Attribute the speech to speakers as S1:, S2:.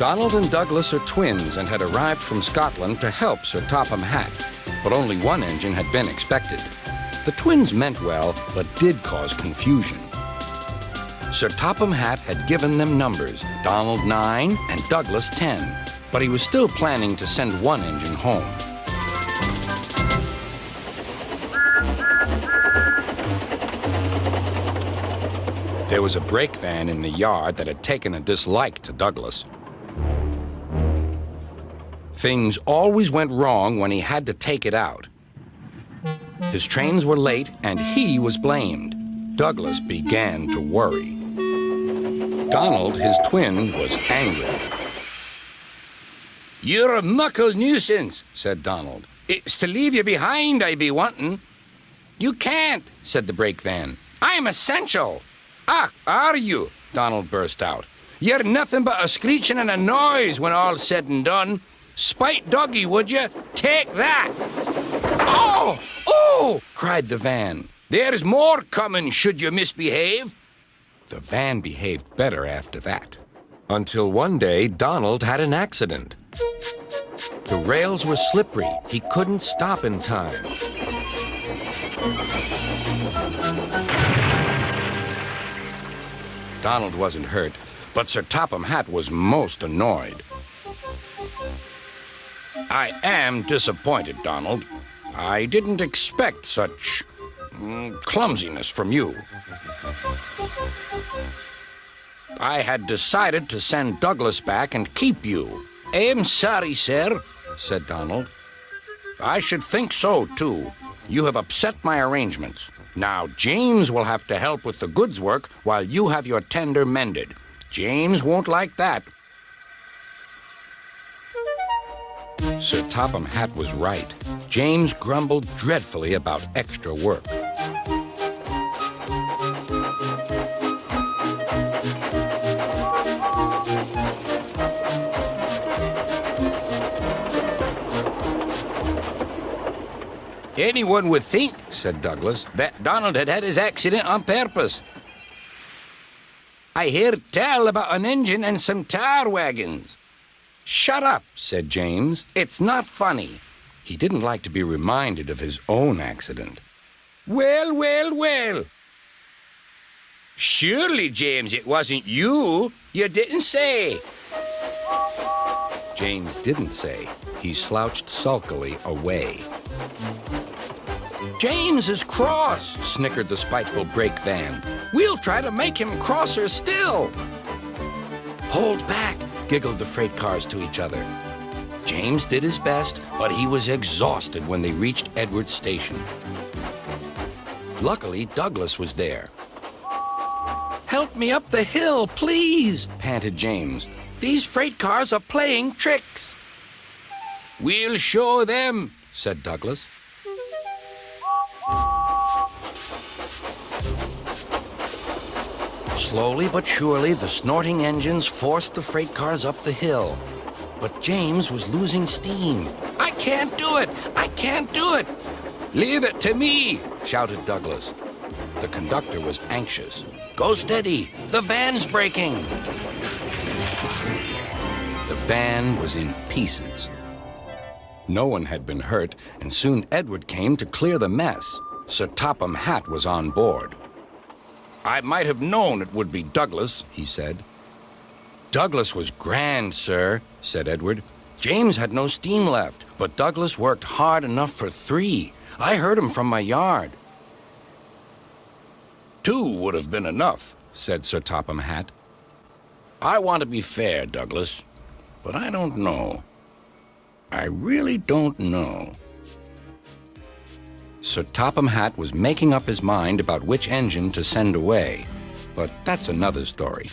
S1: Donald and Douglas are twins and had arrived from Scotland to help Sir Topham Hatt, but only one engine had been expected. The twins meant well, but did cause confusion. Sir Topham Hatt had given them numbers, Donald 9 and Douglas 10, but he was still planning to send one engine home. There was a brake van in the yard that had taken a dislike to Douglas. Things always went wrong when he had to take it out. His trains were late, and he was blamed. Douglas began to worry. Donald, his twin, was angry. "You're a muckle nuisance," said Donald. "It's to leave you behind I be wanting." "You can't," said the brake van. "I'm essential." "Ah, are you?" Donald burst out. "You're nothing but a screeching and a noise when all's said and done. Spite doggy, would you? Take that!" "Oh! Oh!" cried the van. "There's more coming should you misbehave." The van behaved better after that. Until one day, Donald had an accident. The rails were slippery. He couldn't stop in time. Donald wasn't hurt, but Sir Topham Hatt was most annoyed. "I am disappointed, Donald. I didn't expect such clumsiness from you. I had decided to send Douglas back and keep you." "I'm sorry, sir," said Donald. "I should think so, too. You have upset my arrangements. Now, James will have to help with the goods work while you have your tender mended. James won't like that." Sir Topham Hatt was right. James grumbled dreadfully about extra work. "Anyone would think," said Douglas, "that Donald had had his accident on purpose. I hear tell about an engine and some tar wagons." "Shut up," said James. "It's not funny." He didn't like to be reminded of his own accident. "Well, well, well. Surely, James, it wasn't you. You didn't say." James didn't say. He slouched sulkily away. "James is cross," snickered the spiteful brake van. "We'll try to make him crosser still." "Hold back," giggled the freight cars to each other. James did his best, but he was exhausted when they reached Edward's station. Luckily, Douglas was there. "Help me up the hill, please," panted James. "These freight cars are playing tricks." "We'll show them," said Douglas. Slowly but surely, the snorting engines forced the freight cars up the hill. But James was losing steam. "I can't do it! I can't do it!" "Leave it to me!" shouted Douglas. The conductor was anxious. "Go steady! The van's breaking!" The van was in pieces. No one had been hurt, and soon Edward came to clear the mess. Sir Topham Hatt was on board. "I might have known it would be Douglas," he said. "Douglas was grand, sir," said Edward. "James had no steam left, but Douglas worked hard enough for 3. I heard him from my yard." "2 would have been enough," said Sir Topham Hatt. "I want to be fair, Douglas, but I don't know. I really don't know." Sir Topham Hatt was making up his mind about which engine to send away, but that's another story.